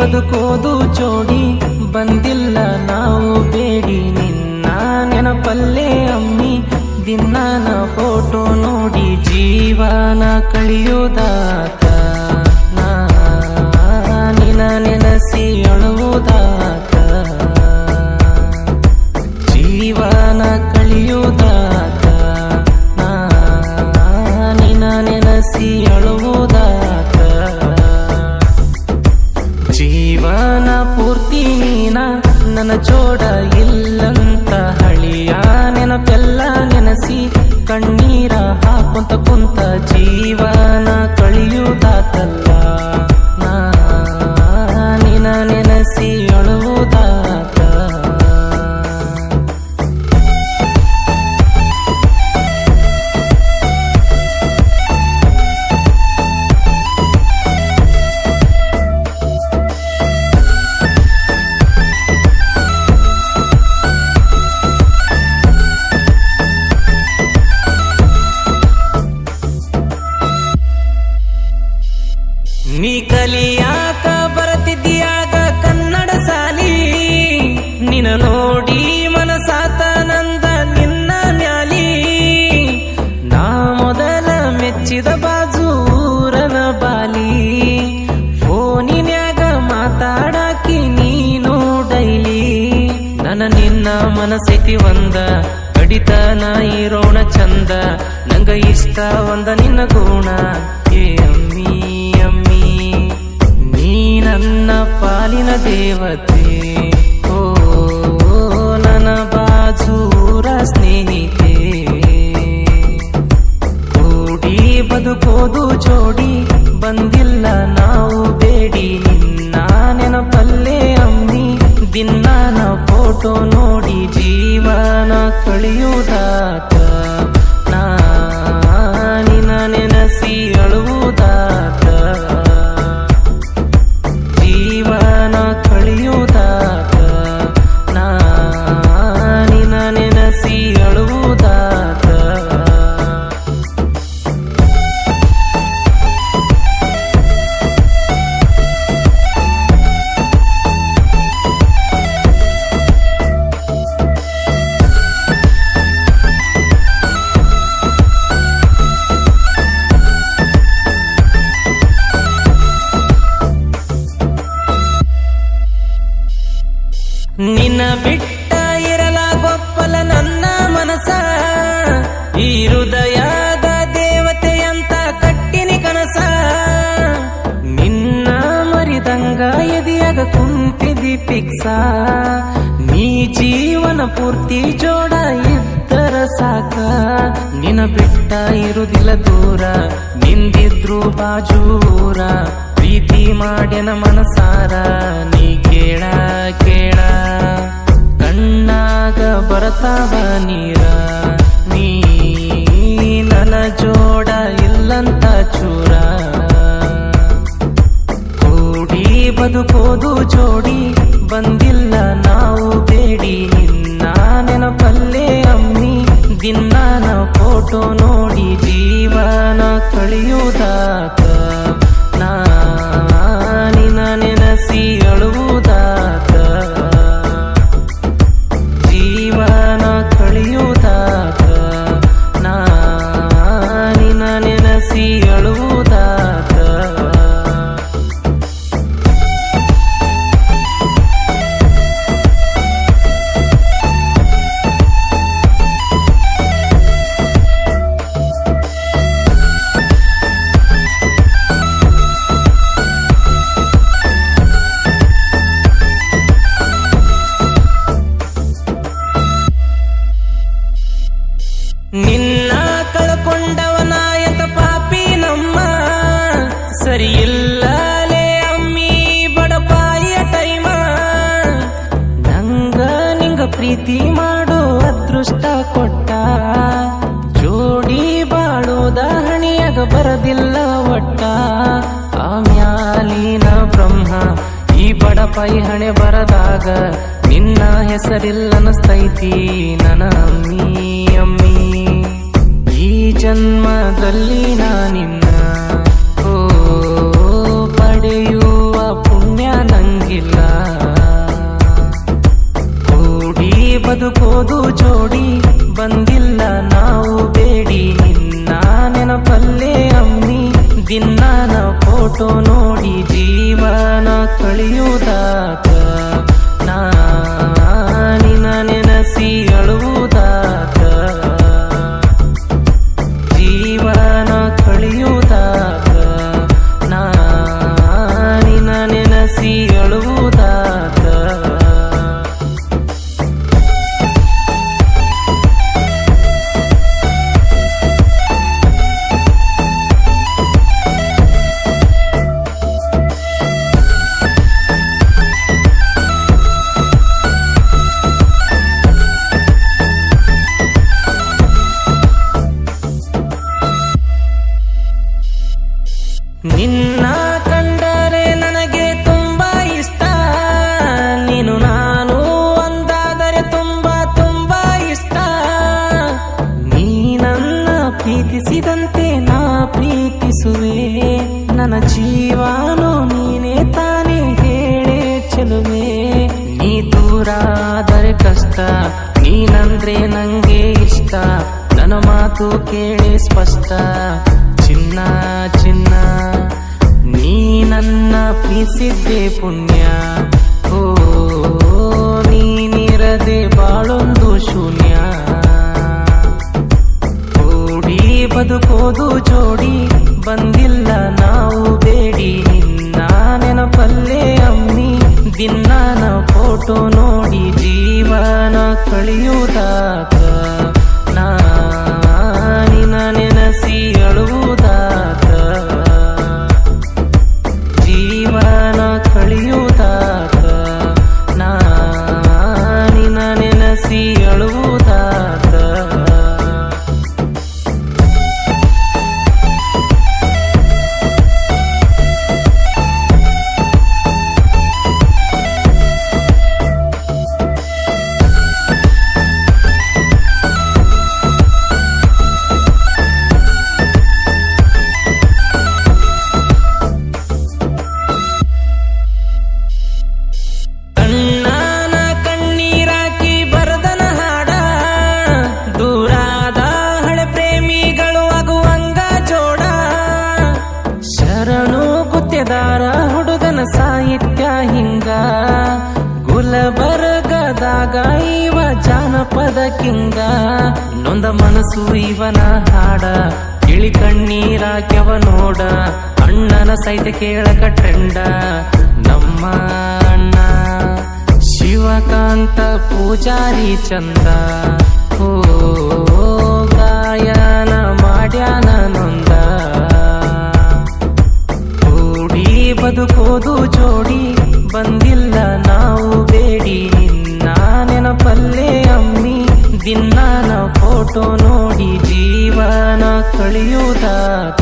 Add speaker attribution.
Speaker 1: ಬದುಕೋದು ಜೋಡಿ ಬಂದಿಲ್ಲ ನಾವು ಬೇಡಿ ನಿನ್ನ ನೆನಪಲ್ಲೇ ಅಮ್ಮಿ ದಿನಾನ ಫೋಟೋ ನೋಡಿ ಜೀವನ ಕಳೆಯುವುದಾತ ನಿನ ನೆನಸಿ ಅಳುವುದಾತ ಜೀವನ ಕಳೆಯುವುದಾತ ನಿನ ನೆನಸಿ ಅಳುವುದಾತ ಜೀವನ ಪೂರ್ತಿ ನೀನ ನನ್ನ ಜೋಡ ಇಲ್ಲಂತ ಹಳಿಯ ನೆನಪೆಲ್ಲ ನೆನಸಿ ಕಣ್ಣೀರ ಹಾಕೊಂತ ಕುಂತ ಜೀವನ ಕಳೆಯುವುದಾತಲ್ಲ ನಿನ ನೆನಸಿ ಅಳುವುದಾತ ನೀ ಕಲಿಯಾಕ ಬರತಿದ್ಯಾಗ ಕನ್ನಡ ಸಾಲಿ ನಿನ ನೋಡಿ ಮನಸಾತ ನಂದ ನಿನ್ನ ನ್ಯಾಲಿ ನಾ ಮೊದಲ ಮೆಚ್ಚಿದ ಬಾಜೂರನ ಬಾಲಿ ಫೋನಿನ್ಯಾಗ ಮಾತಾಡಾಕಿ ನೀನು ಡೈಲಿ ನನ್ನ ನಿನ್ನ ಮನಸ್ಸೈತಿ ಒಂದ ಕಡಿತನ ಇರೋಣ ಚಂದ ನಂಗ ಇಷ್ಟ ಒಂದ ನಿನ್ನ ಗುಣ ಏ ಅಮ್ಮಿ ನನ್ನ ಪಾಲಿನ ದೇವತೆ ಓ ನನ್ನ ಬಾಜೂರ ಸ್ನೇಹಿತೆ ಕೂಡಿ ಬದುಕೋದು ಜೋಡಿ ಬಂದಿಲ್ಲ ನಾವು ಬೇಡಿ ನಿನ್ನ ನೆನಪಲ್ಲೇ ಅಮ್ಮಿ ದಿನಾನ ಫೋಟೋ ನೋಡಿ ಜೀವನ ಕಳೆಯುವುದಾತ ನಿನ ನೆನಸಿ ಅಳುವುದಾತ ಜೀವನ ಕಳೆಯುವುದಾತ ನಿನ ನೆನಸಿ ಅಳುವುದಾತ ನಿನ್ನ ಬಿಟ್ಟ ಇರಲಾಗೊಪ್ಪಲ ನನ್ನ ಮನಸ ಈ ಹೃದಯದ ದೇವತೆಯಂತ ಕಟ್ಟಿನಿ ಕನಸ ನಿನ್ನ ಮರಿದಂಗ ಎದಿಯಾಗ ಕುಂತಿದಿ ಪಿಕ್ಸ ನೀ ಜೀವನ ಪೂರ್ತಿ ಜೋಡ ಇದ್ದರ ಸಾಕ ನಿನ್ನ ಬಿಟ್ಟ ಇರುದಿಲ್ಲ ದೂರ ನಿಂದಿದ್ರು ಬಾಜೂರ ಪ್ರೀತಿ ಮಾಡ್ಯನ ಮನಸಾರ ನೀ ಕೇಳ ಕೇಳ ಕಣ್ಣಾಗ ಬರತಾವ ನೀರ ನೀ ನನ್ನ ಜೋಡ ಇಲ್ಲಂತ ಚೂರ ಕೂಡಿ ಬದುಕೋದು ಜೋಡಿ ಬಂದಿಲ್ಲ ನಾವು ಬೇಡಿ ನಿನ್ನ ನೆನಪಲ್ಲೇ ಅಮ್ಮಿ ದಿನಾನ ಫೋಟೋ ನೋಡಿ ಜೀವನ ಕಳೆಯುವುದಾತ ನಿನ ನೆನಸಿ ಅಳುವುದಾತ ಜೀವನ ಕಳೆಯುವುದಾತ ನಿನ ನೆನಸಿ ಅಳುವುದಾತ ನಿನ್ನ ಕಳ್ಕೊಂಡವನ ಎಂತ ಪಾಪಿ ನಮ್ಮ ಸರಿ ಇಲ್ಲಲೇ ಅಮ್ಮಿ ಬಡಪಾಯಿಯ ಟೈಮ ನಂಗ ನಿಂಗ ಪ್ರೀತಿ ಮಾಡೋ ಅದೃಷ್ಟ ಕೊಟ್ಟ ಜೋಡಿ ಬಾಳೋದ ಹಣಿಯಾಗ ಬರದಿಲ್ಲ ಒಟ್ಟ ಆಮ್ಯಾಲಿನ ಬ್ರಹ್ಮ ಈ ಬಡಪಾಯಿ ಹಣೆ ಬರದಾಗ ನಿನ್ನ ಹೆಸರಿಲ್ಲನಸ್ತೈತಿ ನನ್ನ ಅಮ್ಮಿ ಅಮ್ಮಿ ಈ ಜನ್ಮದಲ್ಲಿ ನಾನಿನ್ನ ಪಡೆಯುವ ಪುಣ್ಯ ನಂಗ ಬದುಕೋದು ಜೋಡಿ ಬಂದಿಲ್ಲ ನಾವು ಬೇಡಿ ನಿನ್ನ ನೆನಪಲ್ಲೇ ಅಮ್ಮಿ ದಿನಾನ ಫೋಟೋ ನೋಡಿ ಜೀವನ ಕಳೆಯುವುದಾತ ನಾ ನಿನ್ನ ನೆನಸಿ ಅಳುವುದಾತ ಜೀವನ ಕಳೆಯುವುದಾತ ನಾ ನಿನ್ನ ನೆನಸಿ ಅಳುವುದಾತ ನಿನ್ನ ಕಂಡರೆ ನನಗೆ ತುಂಬಾ ಇಷ್ಟ ನೀನು ನಾನು ಒಂದಾದರೆ ತುಂಬಾ ತುಂಬಾ ಇಷ್ಟ ನೀ ನನ್ನ ಪ್ರೀತಿಸಿದಂತೆ ನಾ ಪ್ರೀತಿಸುವೆ ನನ್ನ ಜೀವನು ನೀನೇ ತಾನೇ ಹೇಳೆ ಚೆಲುವೆ ನೀ ದೂರಾದರೆ ಕಷ್ಟ ನೀನಂದ್ರೆ ನಂಗೆ ಇಷ್ಟ ನನ್ನ ಮಾತು ಕೇಳಿ ಸ್ಪಷ್ಟ ಚಿನ್ನ ಚಿನ್ನ ನೀ ನನ್ನ ಪ್ರೀತಿಸಿದ್ದೆ ಪುಣ್ಯ ಓ ನೀನಿರದೆ ಬಾಳೊಂದು ಶೂನ್ಯ ಓಡಿ ಬದುಕೋದು ಜೋಡಿ ಬಂದಿಲ್ಲ ನಾವು ಬೇಡಿ ನಿನ್ನ ನೆನಪಲ್ಲೇ ಅಮ್ಮಿ ದಿನಾನ ಫೋಟೋ ನೋಡಿ ಜೀವನ ಕಳೆಯುವುದಾತ ನಾ ನಿನ್ನ ನೆನಸಿ ಅಳುವುದಾತ ಜೀವನ ಕಳೆಯುವುದಾತ ನಾ ನಿನ್ನ ನೆನಸಿ ಅಳುವುದಾತ ಹುಡುಗನ ಸಾಹಿತ್ಯ ಹಿಂಗ ಗುಲಬರ್ಗದಾಗ ಇವ ಜಾನಪದ ಕಿಂಗ ನೊಂದ ಮನಸ್ಸು ಇವನ ಹಾಡ ಇಳಿ ಕಣ್ಣೀರಾಕ್ಯವ ನೋಡ ಅಣ್ಣನ ಸಹಿತ ಕೇಳಕ ಟ್ರೆಂಡ ನಮ್ಮ ಅಣ್ಣ ಶಿವಕಾಂತ ಪೂಜಾರಿ ಚಂದ ಓ ಗಾಯನ ಮಾಡ್ಯಾನ ನೊಂದ ಬದುಕೋದು ಜೋಡಿ ಬಂದಿಲ್ಲ ನಾವು ಬೇಡಿ ನಿನ್ನ ನೆನಪಲ್ಲೇ ಅಮ್ಮಿ ದಿನಾನ ಫೋಟೋ ನೋಡಿ ಜೀವನ ಕಳೆಯುವುದಾತ